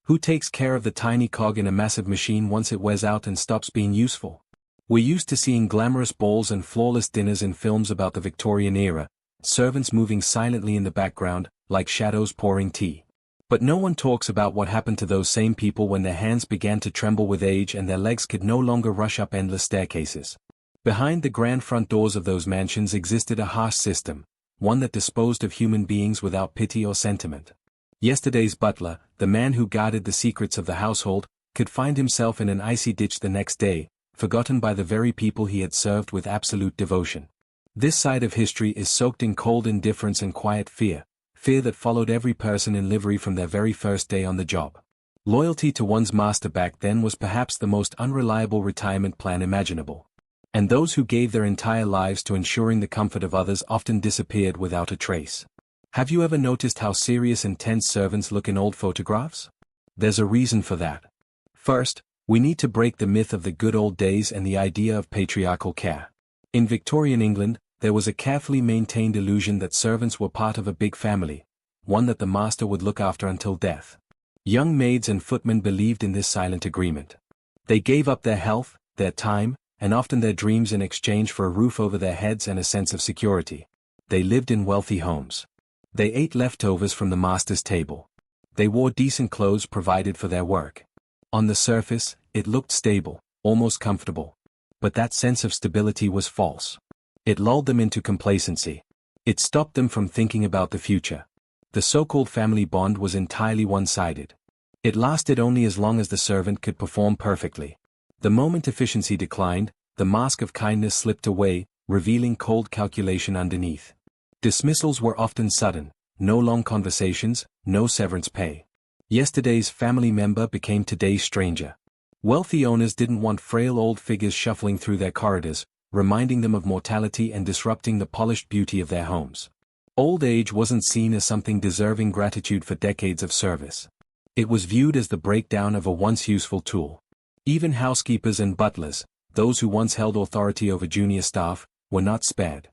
Who takes care of the tiny cog in a massive machine once it wears out and stops being useful? We're used to seeing glamorous balls and flawless dinners in films about the Victorian era, servants moving silently in the background, like shadows pouring tea. But no one talks about what happened to those same people when their hands began to tremble with age and their legs could no longer rush up endless staircases. Behind the grand front doors of those mansions existed a harsh system, one that disposed of human beings without pity or sentiment. Yesterday's butler, the man who guarded the secrets of the household, could find himself in an icy ditch the next day, forgotten by the very people he had served with absolute devotion. This side of history is soaked in cold indifference and quiet fear that followed every person in livery from their very first day on the job. Loyalty to one's master back then was perhaps the most unreliable retirement plan imaginable. And those who gave their entire lives to ensuring the comfort of others often disappeared without a trace. Have you ever noticed how serious and tense servants look in old photographs? There's a reason for that. First, we need to break the myth of the good old days and the idea of patriarchal care. In Victorian England, there was a carefully maintained illusion that servants were part of a big family, one that the master would look after until death. Young maids and footmen believed in this silent agreement. They gave up their health, their time, and often their dreams in exchange for a roof over their heads and a sense of security. They lived in wealthy homes. They ate leftovers from the master's table. They wore decent clothes provided for their work. On the surface, it looked stable, almost comfortable. But that sense of stability was false. It lulled them into complacency. It stopped them from thinking about the future. The so-called family bond was entirely one-sided. It lasted only as long as the servant could perform perfectly. The moment efficiency declined, the mask of kindness slipped away, revealing cold calculation underneath. Dismissals were often sudden, no long conversations, no severance pay. Yesterday's family member became today's stranger. Wealthy owners didn't want frail old figures shuffling through their corridors, reminding them of mortality and disrupting the polished beauty of their homes. Old age wasn't seen as something deserving gratitude for decades of service. It was viewed as the breakdown of a once useful tool. Even housekeepers and butlers, those who once held authority over junior staff, were not spared.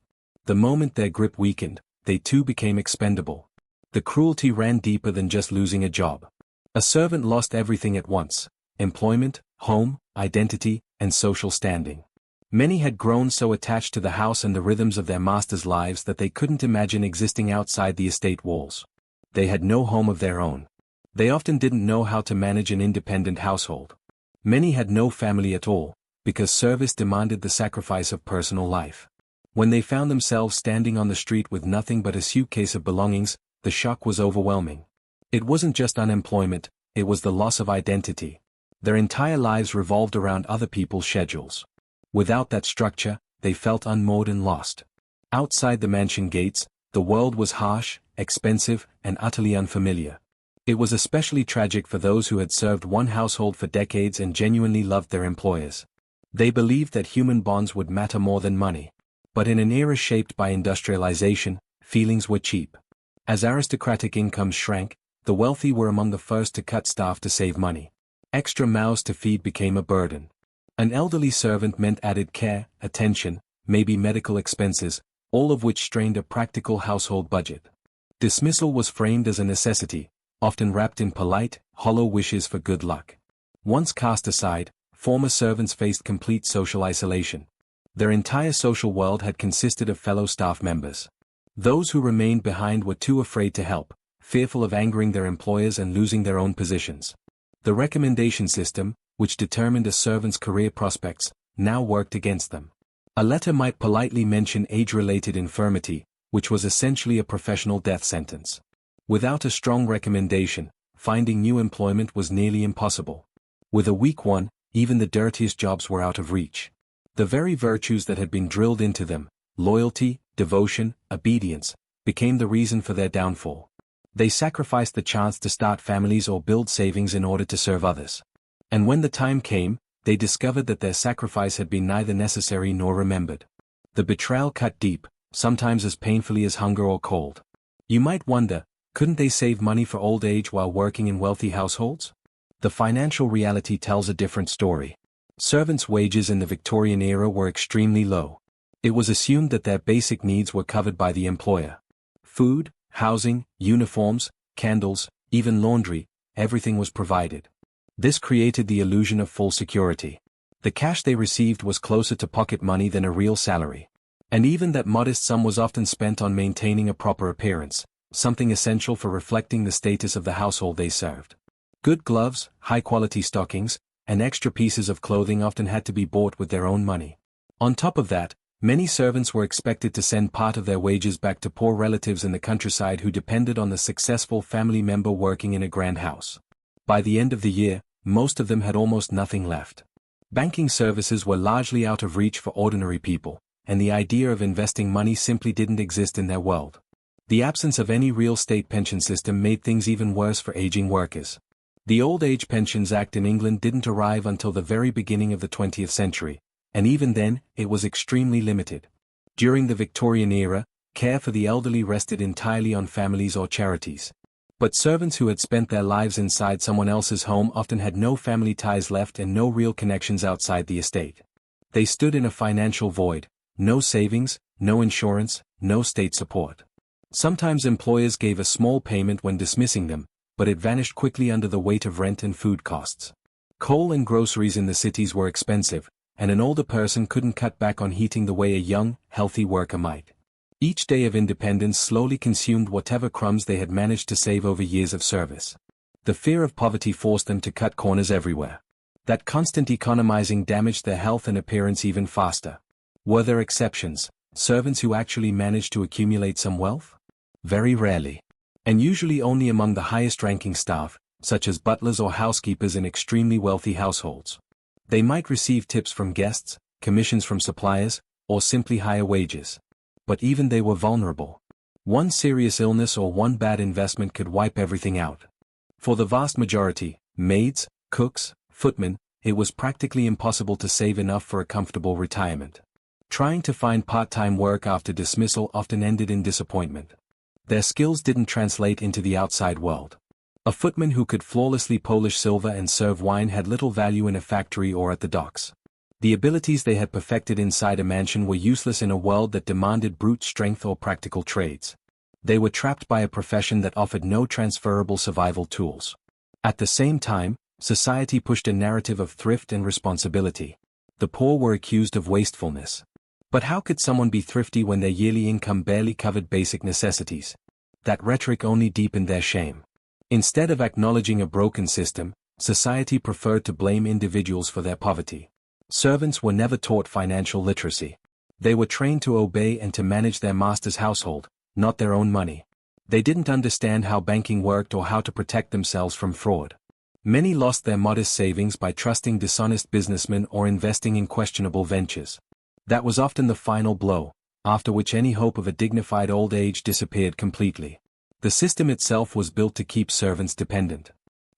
The moment their grip weakened, they too became expendable. The cruelty ran deeper than just losing a job. A servant lost everything at once: employment, home, identity, and social standing. Many had grown so attached to the house and the rhythms of their masters' lives that they couldn't imagine existing outside the estate walls. They had no home of their own. They often didn't know how to manage an independent household. Many had no family at all, because service demanded the sacrifice of personal life. When they found themselves standing on the street with nothing but a suitcase of belongings, the shock was overwhelming. It wasn't just unemployment, it was the loss of identity. Their entire lives revolved around other people's schedules. Without that structure, they felt unmoored and lost. Outside the mansion gates, the world was harsh, expensive, and utterly unfamiliar. It was especially tragic for those who had served one household for decades and genuinely loved their employers. They believed that human bonds would matter more than money. But in an era shaped by industrialization, feelings were cheap. As aristocratic incomes shrank, the wealthy were among the first to cut staff to save money. Extra mouths to feed became a burden. An elderly servant meant added care, attention, maybe medical expenses, all of which strained a practical household budget. Dismissal was framed as a necessity, often wrapped in polite, hollow wishes for good luck. Once cast aside, former servants faced complete social isolation. Their entire social world had consisted of fellow staff members. Those who remained behind were too afraid to help, fearful of angering their employers and losing their own positions. The recommendation system, which determined a servant's career prospects, now worked against them. A letter might politely mention age-related infirmity, which was essentially a professional death sentence. Without a strong recommendation, finding new employment was nearly impossible. With a weak one, even the dirtiest jobs were out of reach. The very virtues that had been drilled into them, loyalty, devotion, obedience, became the reason for their downfall. They sacrificed the chance to start families or build savings in order to serve others. And when the time came, they discovered that their sacrifice had been neither necessary nor remembered. The betrayal cut deep, sometimes as painfully as hunger or cold. You might wonder, couldn't they save money for old age while working in wealthy households? The financial reality tells a different story. Servants' wages in the Victorian era were extremely low. It was assumed that their basic needs were covered by the employer. Food, housing, uniforms, candles, even laundry, everything was provided. This created the illusion of full security. The cash they received was closer to pocket money than a real salary. And even that modest sum was often spent on maintaining a proper appearance, something essential for reflecting the status of the household they served. Good gloves, high-quality stockings, and extra pieces of clothing often had to be bought with their own money. On top of that, many servants were expected to send part of their wages back to poor relatives in the countryside who depended on the successful family member working in a grand house. By the end of the year, most of them had almost nothing left. Banking services were largely out of reach for ordinary people, and the idea of investing money simply didn't exist in their world. The absence of any real state pension system made things even worse for aging workers. The Old Age Pensions Act in England didn't arrive until the very beginning of the 20th century, and even then, it was extremely limited. During the Victorian era, care for the elderly rested entirely on families or charities. But servants who had spent their lives inside someone else's home often had no family ties left and no real connections outside the estate. They stood in a financial void, no savings, no insurance, no state support. Sometimes employers gave a small payment when dismissing them, but it vanished quickly under the weight of rent and food costs. Coal and groceries in the cities were expensive, and an older person couldn't cut back on heating the way a young, healthy worker might. Each day of independence slowly consumed whatever crumbs they had managed to save over years of service. The fear of poverty forced them to cut corners everywhere. That constant economizing damaged their health and appearance even faster. Were there exceptions, servants who actually managed to accumulate some wealth? Very rarely. And usually only among the highest-ranking staff, such as butlers or housekeepers in extremely wealthy households. They might receive tips from guests, commissions from suppliers, or simply higher wages. But even they were vulnerable. One serious illness or one bad investment could wipe everything out. For the vast majority, maids, cooks, footmen, it was practically impossible to save enough for a comfortable retirement. Trying to find part-time work after dismissal often ended in disappointment. Their skills didn't translate into the outside world. A footman who could flawlessly polish silver and serve wine had little value in a factory or at the docks. The abilities they had perfected inside a mansion were useless in a world that demanded brute strength or practical trades. They were trapped by a profession that offered no transferable survival tools. At the same time, society pushed a narrative of thrift and responsibility. The poor were accused of wastefulness. But how could someone be thrifty when their yearly income barely covered basic necessities? That rhetoric only deepened their shame. Instead of acknowledging a broken system, society preferred to blame individuals for their poverty. Servants were never taught financial literacy. They were trained to obey and to manage their master's household, not their own money. They didn't understand how banking worked or how to protect themselves from fraud. Many lost their modest savings by trusting dishonest businessmen or investing in questionable ventures. That was often the final blow, after which any hope of a dignified old age disappeared completely. The system itself was built to keep servants dependent.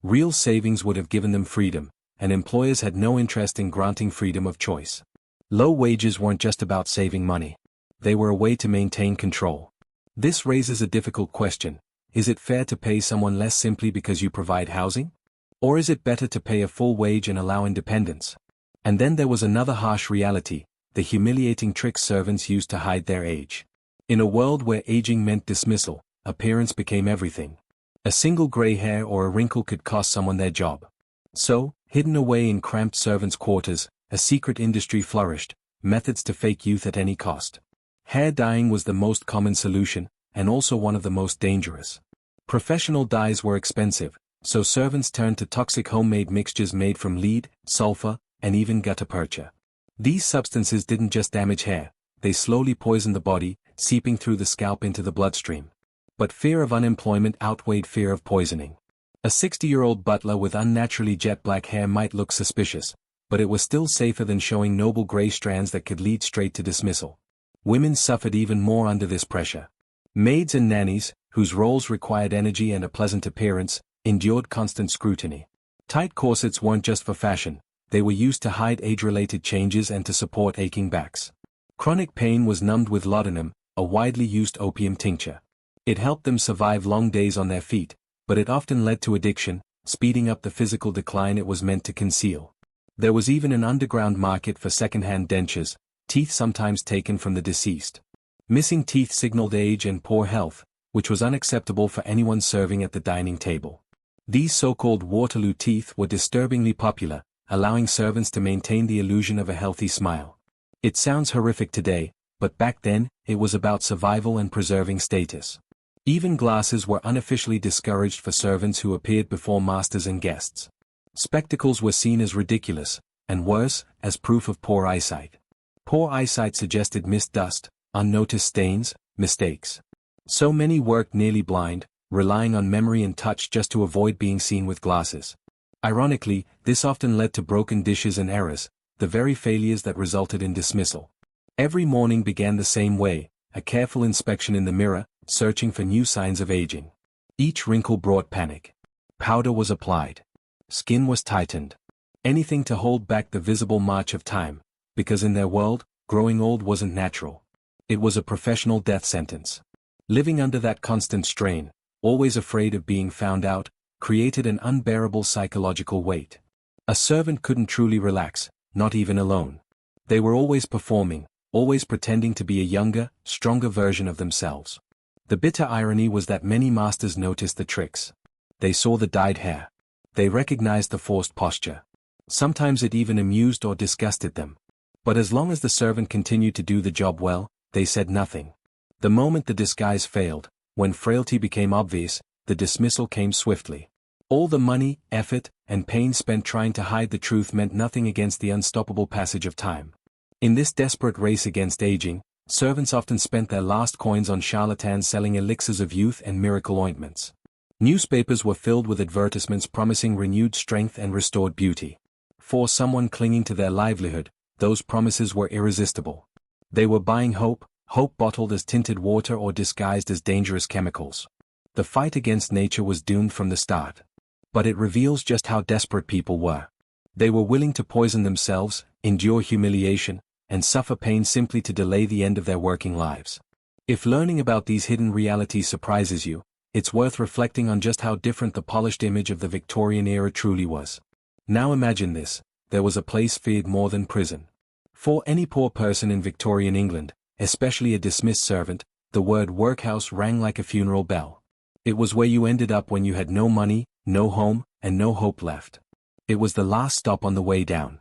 Real savings would have given them freedom, and employers had no interest in granting freedom of choice. Low wages weren't just about saving money. They were a way to maintain control. This raises a difficult question. Is it fair to pay someone less simply because you provide housing? Or is it better to pay a full wage and allow independence? And then there was another harsh reality, the humiliating tricks servants used to hide their age. In a world where aging meant dismissal, appearance became everything. A single gray hair or a wrinkle could cost someone their job. So, hidden away in cramped servants' quarters, a secret industry flourished, methods to fake youth at any cost. Hair dyeing was the most common solution, and also one of the most dangerous. Professional dyes were expensive, so servants turned to toxic homemade mixtures made from lead, sulfur, and even gutta percha. These substances didn't just damage hair, they slowly poisoned the body, seeping through the scalp into the bloodstream. But fear of unemployment outweighed fear of poisoning. A 60-year-old butler with unnaturally jet-black hair might look suspicious, but it was still safer than showing noble gray strands that could lead straight to dismissal. Women suffered even more under this pressure. Maids and nannies, whose roles required energy and a pleasant appearance, endured constant scrutiny. Tight corsets weren't just for fashion, they were used to hide age-related changes and to support aching backs. Chronic pain was numbed with laudanum, a widely used opium tincture. It helped them survive long days on their feet, but it often led to addiction, speeding up the physical decline it was meant to conceal. There was even an underground market for second-hand dentures, teeth sometimes taken from the deceased. Missing teeth signaled age and poor health, which was unacceptable for anyone serving at the dining table. These so-called Waterloo teeth were disturbingly popular, allowing servants to maintain the illusion of a healthy smile. It sounds horrific today, but back then, it was about survival and preserving status. Even glasses were unofficially discouraged for servants who appeared before masters and guests. Spectacles were seen as ridiculous, and worse, as proof of poor eyesight. Poor eyesight suggested missed dust, unnoticed stains, mistakes. So many worked nearly blind, relying on memory and touch just to avoid being seen with glasses. Ironically, this often led to broken dishes and errors, the very failures that resulted in dismissal. Every morning began the same way, a careful inspection in the mirror, searching for new signs of aging. Each wrinkle brought panic. Powder was applied. Skin was tightened. Anything to hold back the visible march of time, because in their world, growing old wasn't natural. It was a professional death sentence. Living under that constant strain, always afraid of being found out, created an unbearable psychological weight. A servant couldn't truly relax, not even alone. They were always performing, always pretending to be a younger, stronger version of themselves. The bitter irony was that many masters noticed the tricks. They saw the dyed hair. They recognized the forced posture. Sometimes it even amused or disgusted them. But as long as the servant continued to do the job well, they said nothing. The moment the disguise failed, when frailty became obvious, the dismissal came swiftly. All the money, effort, and pain spent trying to hide the truth meant nothing against the unstoppable passage of time. In this desperate race against aging, servants often spent their last coins on charlatans selling elixirs of youth and miracle ointments. Newspapers were filled with advertisements promising renewed strength and restored beauty. For someone clinging to their livelihood, those promises were irresistible. They were buying hope, hope bottled as tinted water or disguised as dangerous chemicals. The fight against nature was doomed from the start. But it reveals just how desperate people were. They were willing to poison themselves, endure humiliation, and suffer pain simply to delay the end of their working lives. If learning about these hidden realities surprises you, it's worth reflecting on just how different the polished image of the Victorian era truly was. Now imagine this: there was a place feared more than prison. For any poor person in Victorian England, especially a dismissed servant, the word workhouse rang like a funeral bell. It was where you ended up when you had no money, no home, and no hope left. It was the last stop on the way down.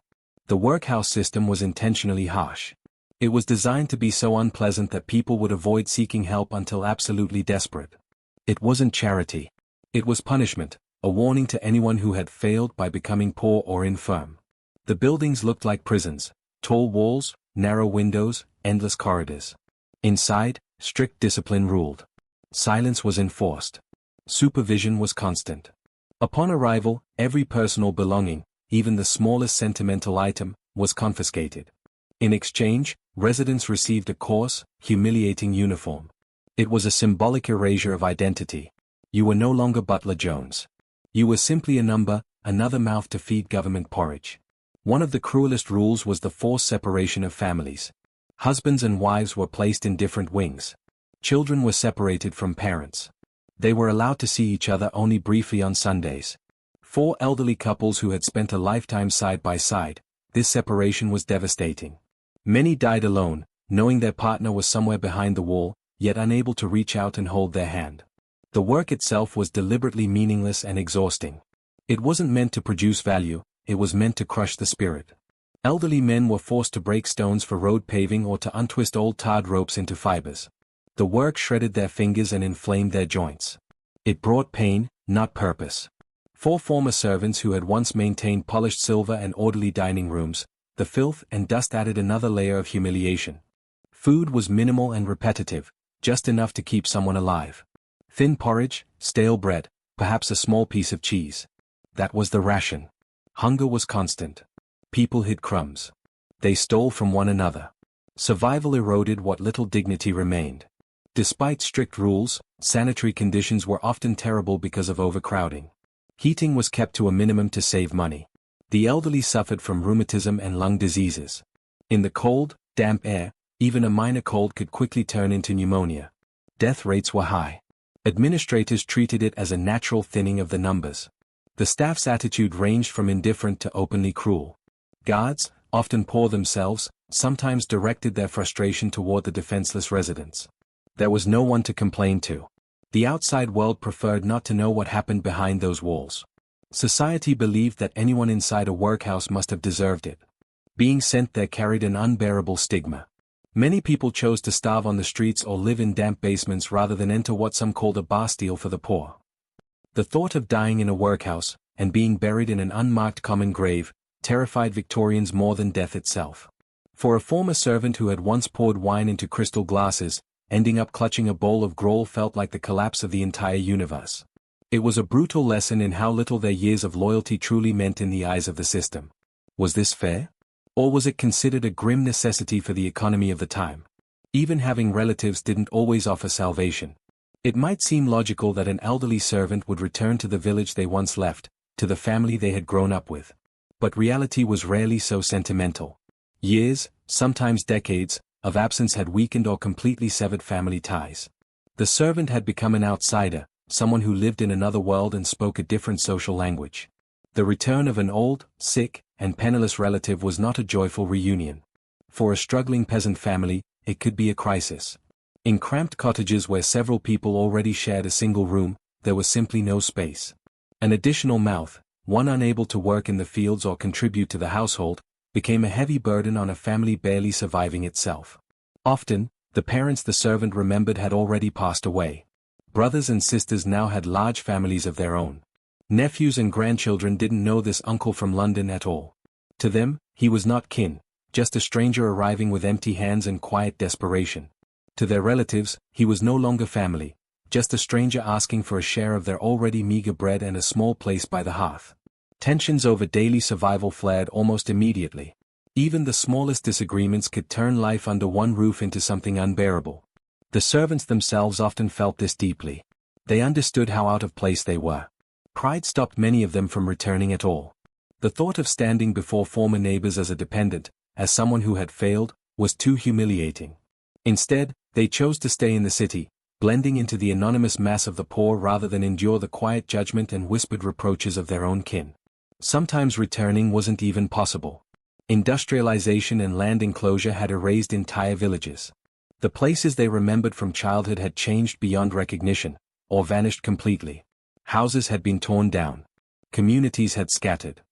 The workhouse system was intentionally harsh. It was designed to be so unpleasant that people would avoid seeking help until absolutely desperate. It wasn't charity. It was punishment, a warning to anyone who had failed by becoming poor or infirm. The buildings looked like prisons: tall walls, narrow windows, endless corridors. Inside, strict discipline ruled. Silence was enforced. Supervision was constant. Upon arrival, every personal belonging, even the smallest sentimental item, was confiscated. In exchange, residents received a coarse, humiliating uniform. It was a symbolic erasure of identity. You were no longer Butler Jones. You were simply a number, another mouth to feed government porridge. One of the cruelest rules was the forced separation of families. Husbands and wives were placed in different wings. Children were separated from parents. They were allowed to see each other only briefly on Sundays. For elderly couples who had spent a lifetime side by side, this separation was devastating. Many died alone, knowing their partner was somewhere behind the wall, yet unable to reach out and hold their hand. The work itself was deliberately meaningless and exhausting. It wasn't meant to produce value, it was meant to crush the spirit. Elderly men were forced to break stones for road paving or to untwist old tarred ropes into fibers. The work shredded their fingers and inflamed their joints. It brought pain, not purpose. For former servants who had once maintained polished silver and orderly dining rooms, the filth and dust added another layer of humiliation. Food was minimal and repetitive, just enough to keep someone alive. Thin porridge, stale bread, perhaps a small piece of cheese. That was the ration. Hunger was constant. People hid crumbs. They stole from one another. Survival eroded what little dignity remained. Despite strict rules, sanitary conditions were often terrible because of overcrowding. Heating was kept to a minimum to save money. The elderly suffered from rheumatism and lung diseases. In the cold, damp air, even a minor cold could quickly turn into pneumonia. Death rates were high. Administrators treated it as a natural thinning of the numbers. The staff's attitude ranged from indifferent to openly cruel. Guards, often poor themselves, sometimes directed their frustration toward the defenseless residents. There was no one to complain to. The outside world preferred not to know what happened behind those walls. Society believed that anyone inside a workhouse must have deserved it. Being sent there carried an unbearable stigma. Many people chose to starve on the streets or live in damp basements rather than enter what some called a bastille for the poor. The thought of dying in a workhouse, and being buried in an unmarked common grave, terrified Victorians more than death itself. For a former servant who had once poured wine into crystal glasses, ending up clutching a bowl of gruel felt like the collapse of the entire universe. It was a brutal lesson in how little their years of loyalty truly meant in the eyes of the system. Was this fair? Or was it considered a grim necessity for the economy of the time? Even having relatives didn't always offer salvation. It might seem logical that an elderly servant would return to the village they once left, to the family they had grown up with. But reality was rarely so sentimental. Years, sometimes decades, of absence had weakened or completely severed family ties. The servant had become an outsider, someone who lived in another world and spoke a different social language. The return of an old, sick, and penniless relative was not a joyful reunion. For a struggling peasant family, it could be a crisis. In cramped cottages where several people already shared a single room, there was simply no space. An additional mouth, one unable to work in the fields or contribute to the household, became a heavy burden on a family barely surviving itself. Often, the parents the servant remembered had already passed away. Brothers and sisters now had large families of their own. Nephews and grandchildren didn't know this uncle from London at all. To them, he was not kin, just a stranger arriving with empty hands and quiet desperation. To their relatives, he was no longer family, just a stranger asking for a share of their already meager bread and a small place by the hearth. Tensions over daily survival flared almost immediately. Even the smallest disagreements could turn life under one roof into something unbearable. The servants themselves often felt this deeply. They understood how out of place they were. Pride stopped many of them from returning at all. The thought of standing before former neighbors as a dependent, as someone who had failed, was too humiliating. Instead, they chose to stay in the city, blending into the anonymous mass of the poor rather than endure the quiet judgment and whispered reproaches of their own kin. Sometimes returning wasn't even possible. Industrialization and land enclosure had erased entire villages. The places they remembered from childhood had changed beyond recognition, or vanished completely. Houses had been torn down. Communities had scattered.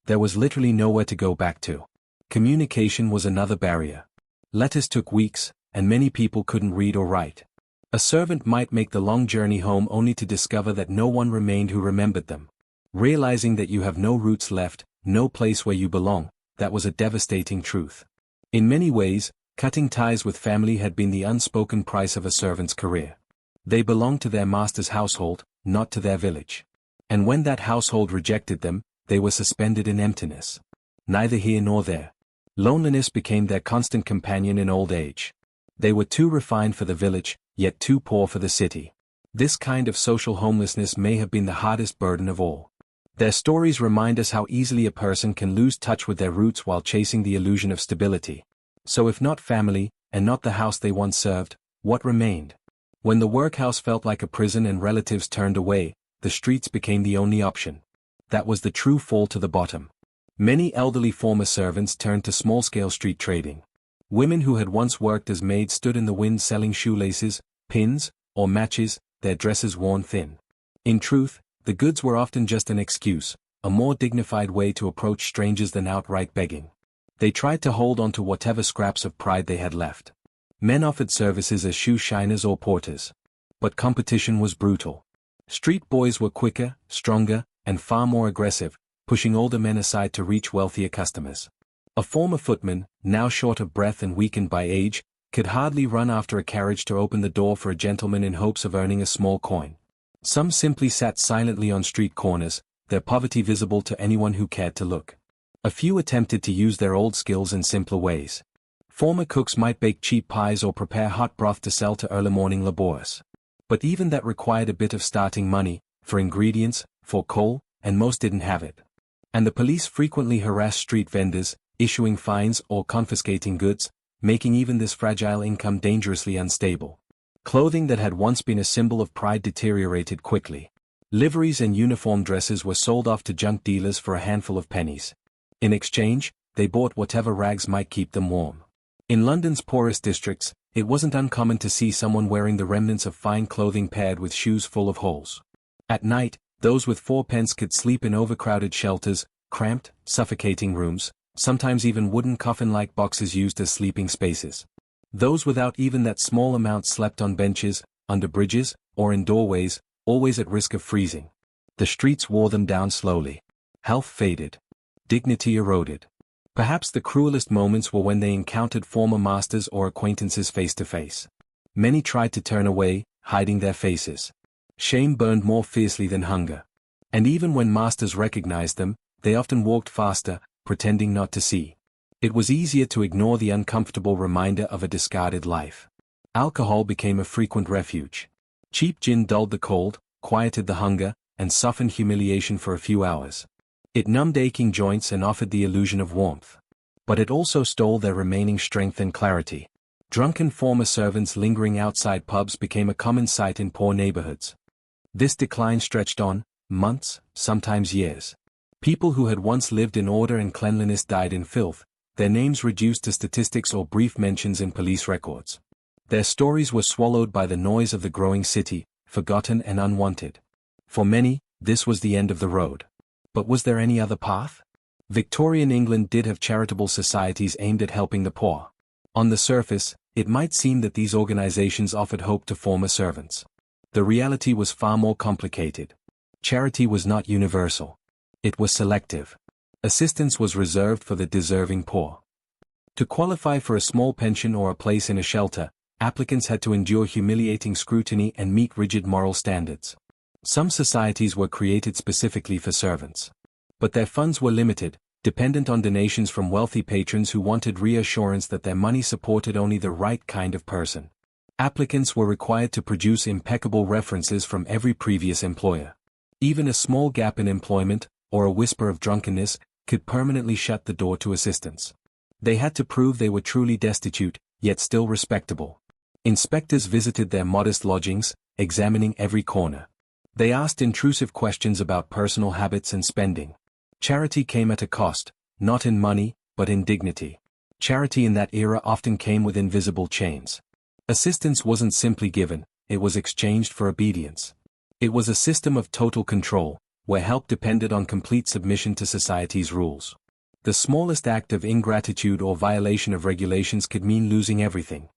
There was literally nowhere to go back to. Communication was another barrier. Letters took weeks, and many people couldn't read or write. A servant might make the long journey home only to discover that no one remained who remembered them. Realizing that you have no roots left, no place where you belong, that was a devastating truth. In many ways, cutting ties with family had been the unspoken price of a servant's career. They belonged to their master's household, not to their village. And when that household rejected them, they were suspended in emptiness. Neither here nor there. Loneliness became their constant companion in old age. They were too refined for the village, yet too poor for the city. This kind of social homelessness may have been the hardest burden of all. Their stories remind us how easily a person can lose touch with their roots while chasing the illusion of stability. So if not family, and not the house they once served, what remained? When the workhouse felt like a prison and relatives turned away, the streets became the only option. That was the true fall to the bottom. Many elderly former servants turned to small-scale street trading. Women who had once worked as maids stood in the wind selling shoelaces, pins, or matches, their dresses worn thin. In truth, the goods were often just an excuse, a more dignified way to approach strangers than outright begging. They tried to hold on to whatever scraps of pride they had left. Men offered services as shoe shiners or porters. But competition was brutal. Street boys were quicker, stronger, and far more aggressive, pushing older men aside to reach wealthier customers. A former footman, now short of breath and weakened by age, could hardly run after a carriage to open the door for a gentleman in hopes of earning a small coin. Some simply sat silently on street corners, their poverty visible to anyone who cared to look. A few attempted to use their old skills in simpler ways. Former cooks might bake cheap pies or prepare hot broth to sell to early morning laborers. But even that required a bit of starting money, for ingredients, for coal, and most didn't have it. And the police frequently harassed street vendors, issuing fines or confiscating goods, making even this fragile income dangerously unstable. Clothing that had once been a symbol of pride deteriorated quickly. Liveries and uniform dresses were sold off to junk dealers for a handful of pennies. In exchange, they bought whatever rags might keep them warm. In London's poorest districts, it wasn't uncommon to see someone wearing the remnants of fine clothing paired with shoes full of holes. At night, those with fourpence could sleep in overcrowded shelters, cramped, suffocating rooms, sometimes even wooden coffin-like boxes used as sleeping spaces. Those without even that small amount slept on benches, under bridges, or in doorways, always at risk of freezing. The streets wore them down slowly. Health faded. Dignity eroded. Perhaps the cruelest moments were when they encountered former masters or acquaintances face to face. Many tried to turn away, hiding their faces. Shame burned more fiercely than hunger. And even when masters recognized them, they often walked faster, pretending not to see. It was easier to ignore the uncomfortable reminder of a discarded life. Alcohol became a frequent refuge. Cheap gin dulled the cold, quieted the hunger, and softened humiliation for a few hours. It numbed aching joints and offered the illusion of warmth. But it also stole their remaining strength and clarity. Drunken former servants lingering outside pubs became a common sight in poor neighborhoods. This decline stretched on, months, sometimes years. People who had once lived in order and cleanliness died in filth, their names reduced to statistics or brief mentions in police records. Their stories were swallowed by the noise of the growing city, forgotten and unwanted. For many, this was the end of the road. But was there any other path? Victorian England did have charitable societies aimed at helping the poor. On the surface, it might seem that these organizations offered hope to former servants. The reality was far more complicated. Charity was not universal. It was selective. Assistance was reserved for the deserving poor. To qualify for a small pension or a place in a shelter, applicants had to endure humiliating scrutiny and meet rigid moral standards. Some societies were created specifically for servants. But their funds were limited, dependent on donations from wealthy patrons who wanted reassurance that their money supported only the right kind of person. Applicants were required to produce impeccable references from every previous employer. Even a small gap in employment, or a whisper of drunkenness, could permanently shut the door to assistance. They had to prove they were truly destitute, yet still respectable. Inspectors visited their modest lodgings, examining every corner. They asked intrusive questions about personal habits and spending. Charity came at a cost, not in money, but in dignity. Charity in that era often came with invisible chains. Assistance wasn't simply given, it was exchanged for obedience. It was a system of total control, where help depended on complete submission to society's rules. The smallest act of ingratitude or violation of regulations could mean losing everything.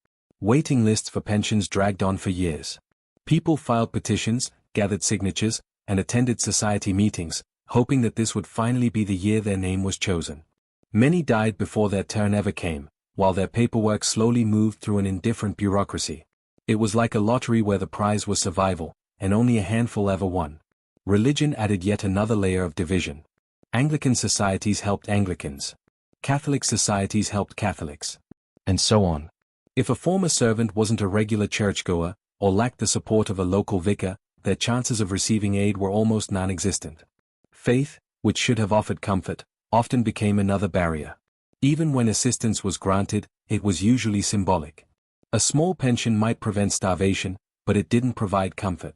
Waiting lists for pensions dragged on for years. People filed petitions, gathered signatures, and attended society meetings, hoping that this would finally be the year their name was chosen. Many died before their turn ever came, while their paperwork slowly moved through an indifferent bureaucracy. It was like a lottery where the prize was survival, and only a handful ever won. Religion added yet another layer of division. Anglican societies helped Anglicans. Catholic societies helped Catholics. And so on. If a former servant wasn't a regular churchgoer, or lacked the support of a local vicar, their chances of receiving aid were almost non-existent. Faith, which should have offered comfort, often became another barrier. Even when assistance was granted, it was usually symbolic. A small pension might prevent starvation, but it didn't provide comfort.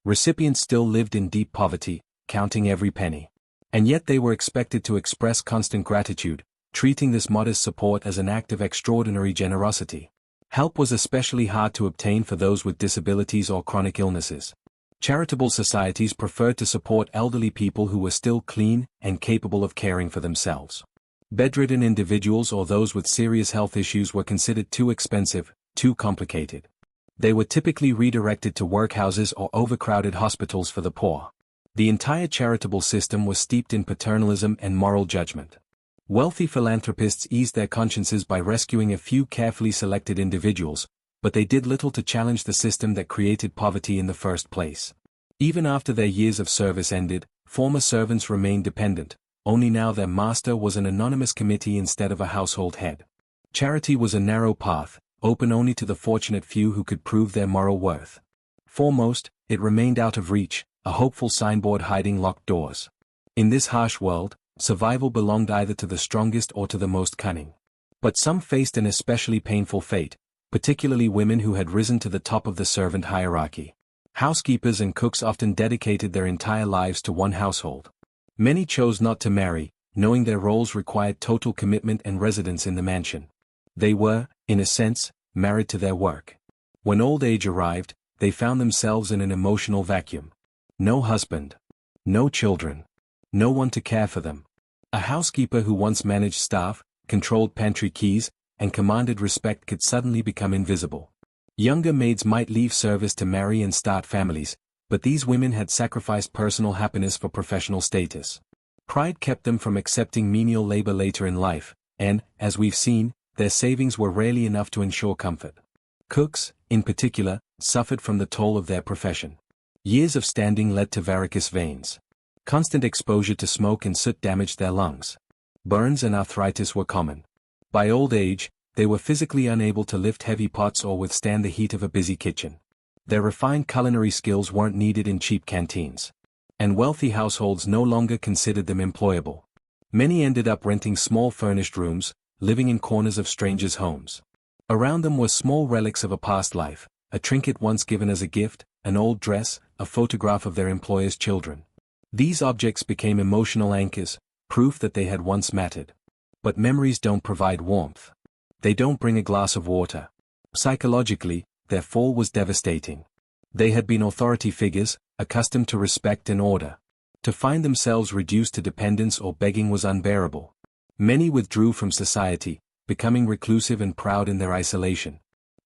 Recipients still lived in deep poverty, counting every penny. And yet they were expected to express constant gratitude, treating this modest support as an act of extraordinary generosity. Help was especially hard to obtain for those with disabilities or chronic illnesses. Charitable societies preferred to support elderly people who were still clean and capable of caring for themselves. Bedridden individuals or those with serious health issues were considered too expensive, too complicated. They were typically redirected to workhouses or overcrowded hospitals for the poor. The entire charitable system was steeped in paternalism and moral judgment. Wealthy philanthropists eased their consciences by rescuing a few carefully selected individuals, but they did little to challenge the system that created poverty in the first place. Even after their years of service ended, former servants remained dependent, only now their master was an anonymous committee instead of a household head. Charity was a narrow path, open only to the fortunate few who could prove their moral worth. For most, it remained out of reach, a hopeful signboard hiding locked doors. In this harsh world, survival belonged either to the strongest or to the most cunning. But some faced an especially painful fate, particularly women who had risen to the top of the servant hierarchy. Housekeepers and cooks often dedicated their entire lives to one household. Many chose not to marry, knowing their roles required total commitment and residence in the mansion. They were, in a sense, married to their work. When old age arrived, they found themselves in an emotional vacuum. No husband. No children. No one to care for them. A housekeeper who once managed staff, controlled pantry keys, and commanded respect could suddenly become invisible. Younger maids might leave service to marry and start families, but these women had sacrificed personal happiness for professional status. Pride kept them from accepting menial labor later in life, and, as we've seen, their savings were rarely enough to ensure comfort. Cooks, in particular, suffered from the toll of their profession. Years of standing led to varicose veins. Constant exposure to smoke and soot damaged their lungs. Burns and arthritis were common. By old age, they were physically unable to lift heavy pots or withstand the heat of a busy kitchen. Their refined culinary skills weren't needed in cheap canteens. And wealthy households no longer considered them employable. Many ended up renting small furnished rooms, living in corners of strangers' homes. Around them were small relics of a past life, a trinket once given as a gift, an old dress, a photograph of their employer's children. These objects became emotional anchors, proof that they had once mattered. But memories don't provide warmth. They don't bring a glass of water. Psychologically, their fall was devastating. They had been authority figures, accustomed to respect and order. To find themselves reduced to dependence or begging was unbearable. Many withdrew from society, becoming reclusive and proud in their isolation.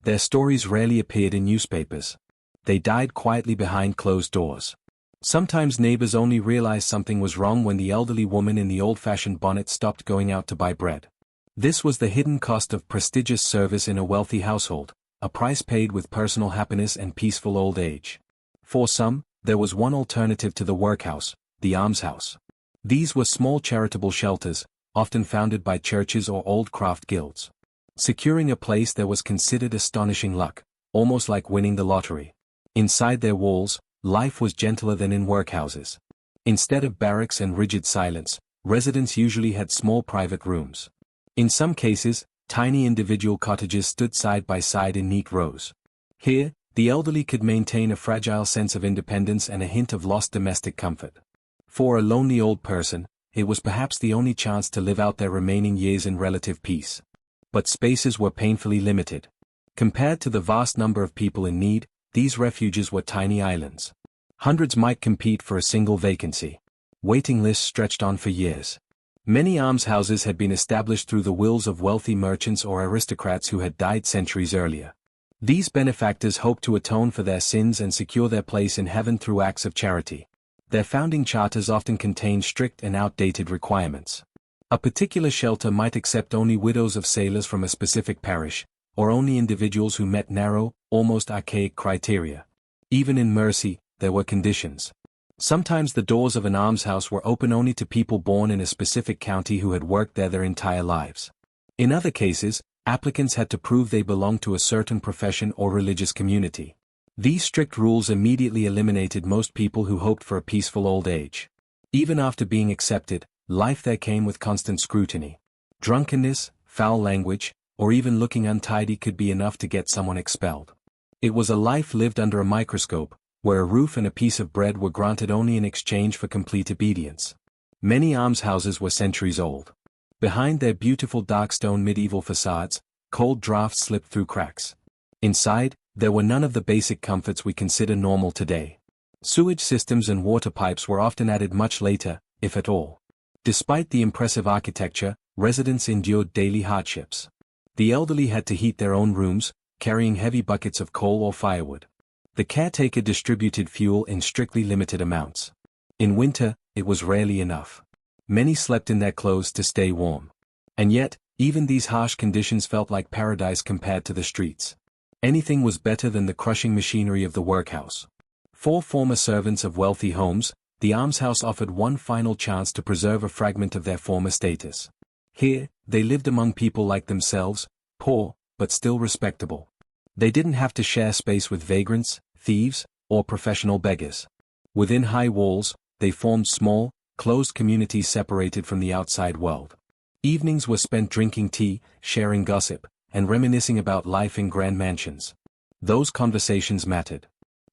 Their stories rarely appeared in newspapers. They died quietly behind closed doors. Sometimes neighbors only realized something was wrong when the elderly woman in the old-fashioned bonnet stopped going out to buy bread. This was the hidden cost of prestigious service in a wealthy household, a price paid with personal happiness and peaceful old age. For some, there was one alternative to the workhouse, the almshouse. These were small charitable shelters, often founded by churches or old craft guilds. Securing a place there was considered astonishing luck, almost like winning the lottery. Inside their walls, life was gentler than in workhouses. Instead of barracks and rigid silence, residents usually had small private rooms. In some cases, tiny individual cottages stood side by side in neat rows. Here, the elderly could maintain a fragile sense of independence and a hint of lost domestic comfort. For a lonely old person, it was perhaps the only chance to live out their remaining years in relative peace. But spaces were painfully limited. Compared to the vast number of people in need, these refuges were tiny islands. Hundreds might compete for a single vacancy. Waiting lists stretched on for years. Many almshouses had been established through the wills of wealthy merchants or aristocrats who had died centuries earlier. These benefactors hoped to atone for their sins and secure their place in heaven through acts of charity. Their founding charters often contained strict and outdated requirements. A particular shelter might accept only widows of sailors from a specific parish, or only individuals who met narrow, almost archaic criteria. Even in mercy, there were conditions. Sometimes the doors of an almshouse were open only to people born in a specific county who had worked there their entire lives. In other cases, applicants had to prove they belonged to a certain profession or religious community. These strict rules immediately eliminated most people who hoped for a peaceful old age. Even after being accepted, life there came with constant scrutiny. Drunkenness, foul language, or even looking untidy could be enough to get someone expelled. It was a life lived under a microscope, where a roof and a piece of bread were granted only in exchange for complete obedience. Many almshouses were centuries old. Behind their beautiful dark stone medieval facades, cold drafts slipped through cracks. Inside, there were none of the basic comforts we consider normal today. Sewage systems and water pipes were often added much later, if at all. Despite the impressive architecture, residents endured daily hardships. The elderly had to heat their own rooms, carrying heavy buckets of coal or firewood. The caretaker distributed fuel in strictly limited amounts. In winter, it was rarely enough. Many slept in their clothes to stay warm. And yet, even these harsh conditions felt like paradise compared to the streets. Anything was better than the crushing machinery of the workhouse. For former servants of wealthy homes, the almshouse offered one final chance to preserve a fragment of their former status. Here, they lived among people like themselves, poor, but still respectable. They didn't have to share space with vagrants, thieves, or professional beggars. Within high walls, they formed small, closed communities separated from the outside world. Evenings were spent drinking tea, sharing gossip, and reminiscing about life in grand mansions. Those conversations mattered.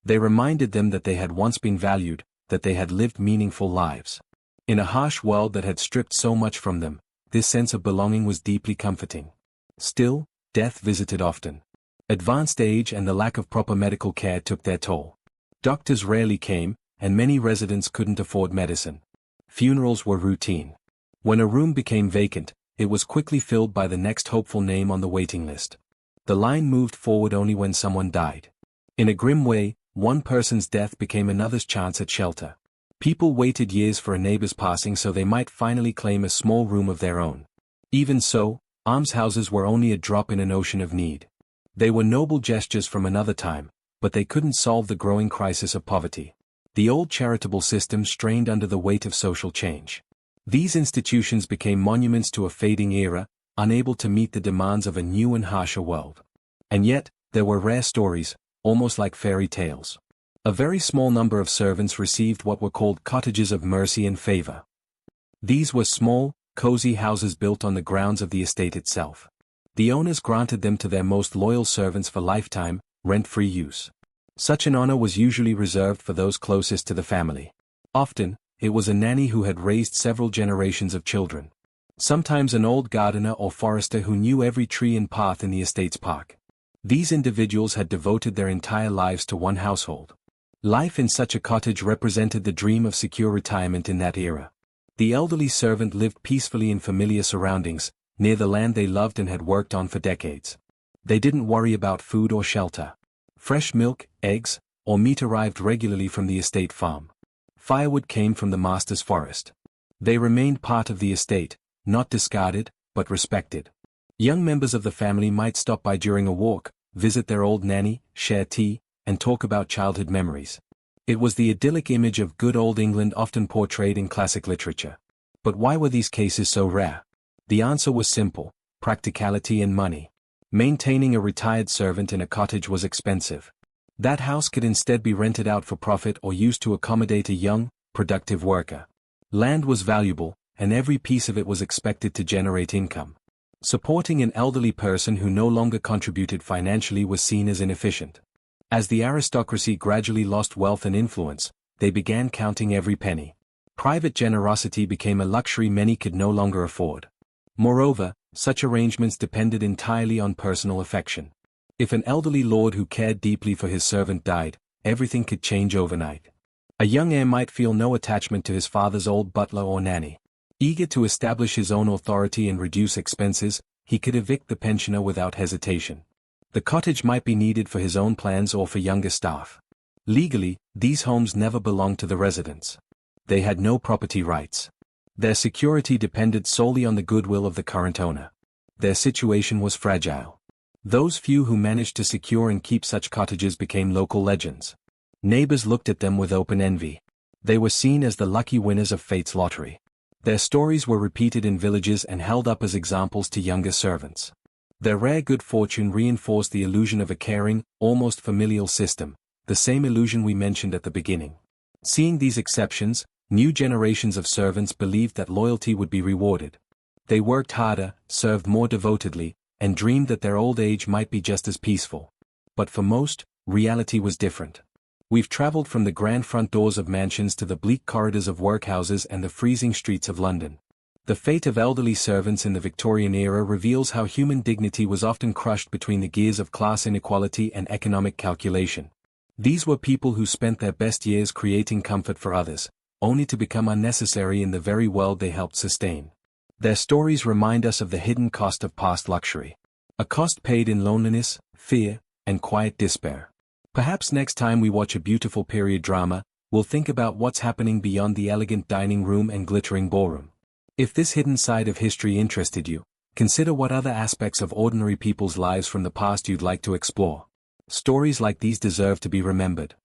They reminded them that they had once been valued, that they had lived meaningful lives. In a harsh world that had stripped so much from them, this sense of belonging was deeply comforting. Still, death visited often. Advanced age and the lack of proper medical care took their toll. Doctors rarely came, and many residents couldn't afford medicine. Funerals were routine. When a room became vacant, it was quickly filled by the next hopeful name on the waiting list. The line moved forward only when someone died. In a grim way, one person's death became another's chance at shelter. People waited years for a neighbor's passing so they might finally claim a small room of their own. Even so, almshouses were only a drop in an ocean of need. They were noble gestures from another time, but they couldn't solve the growing crisis of poverty. The old charitable system strained under the weight of social change. These institutions became monuments to a fading era, unable to meet the demands of a new and harsher world. And yet, there were rare stories, almost like fairy tales. A very small number of servants received what were called cottages of mercy and favor. These were small, cozy houses built on the grounds of the estate itself. The owners granted them to their most loyal servants for lifetime, rent-free use. Such an honor was usually reserved for those closest to the family. Often, it was a nanny who had raised several generations of children. Sometimes an old gardener or forester who knew every tree and path in the estate's park. These individuals had devoted their entire lives to one household. Life in such a cottage represented the dream of secure retirement in that era. The elderly servant lived peacefully in familiar surroundings, near the land they loved and had worked on for decades. They didn't worry about food or shelter. Fresh milk, eggs, or meat arrived regularly from the estate farm. Firewood came from the master's forest. They remained part of the estate, not discarded, but respected. Young members of the family might stop by during a walk, visit their old nanny, share tea, and talk about childhood memories. It was the idyllic image of good old England often portrayed in classic literature. But why were these cases so rare? The answer was simple: practicality and money. Maintaining a retired servant in a cottage was expensive. That house could instead be rented out for profit or used to accommodate a young, productive worker. Land was valuable, and every piece of it was expected to generate income. Supporting an elderly person who no longer contributed financially was seen as inefficient. As the aristocracy gradually lost wealth and influence, they began counting every penny. Private generosity became a luxury many could no longer afford. Moreover, such arrangements depended entirely on personal affection. If an elderly lord who cared deeply for his servant died, everything could change overnight. A young heir might feel no attachment to his father's old butler or nanny. Eager to establish his own authority and reduce expenses, he could evict the pensioner without hesitation. The cottage might be needed for his own plans or for younger staff. Legally, these homes never belonged to the residents. They had no property rights. Their security depended solely on the goodwill of the current owner. Their situation was fragile. Those few who managed to secure and keep such cottages became local legends. Neighbors looked at them with open envy. They were seen as the lucky winners of fate's lottery. Their stories were repeated in villages and held up as examples to younger servants. Their rare good fortune reinforced the illusion of a caring, almost familial system, the same illusion we mentioned at the beginning. Seeing these exceptions, new generations of servants believed that loyalty would be rewarded. They worked harder, served more devotedly, and dreamed that their old age might be just as peaceful. But for most, reality was different. We've traveled from the grand front doors of mansions to the bleak corridors of workhouses and the freezing streets of London. The fate of elderly servants in the Victorian era reveals how human dignity was often crushed between the gears of class inequality and economic calculation. These were people who spent their best years creating comfort for others, only to become unnecessary in the very world they helped sustain. Their stories remind us of the hidden cost of past luxury. A cost paid in loneliness, fear, and quiet despair. Perhaps next time we watch a beautiful period drama, we'll think about what's happening beyond the elegant dining room and glittering ballroom. If this hidden side of history interested you, consider what other aspects of ordinary people's lives from the past you'd like to explore. Stories like these deserve to be remembered.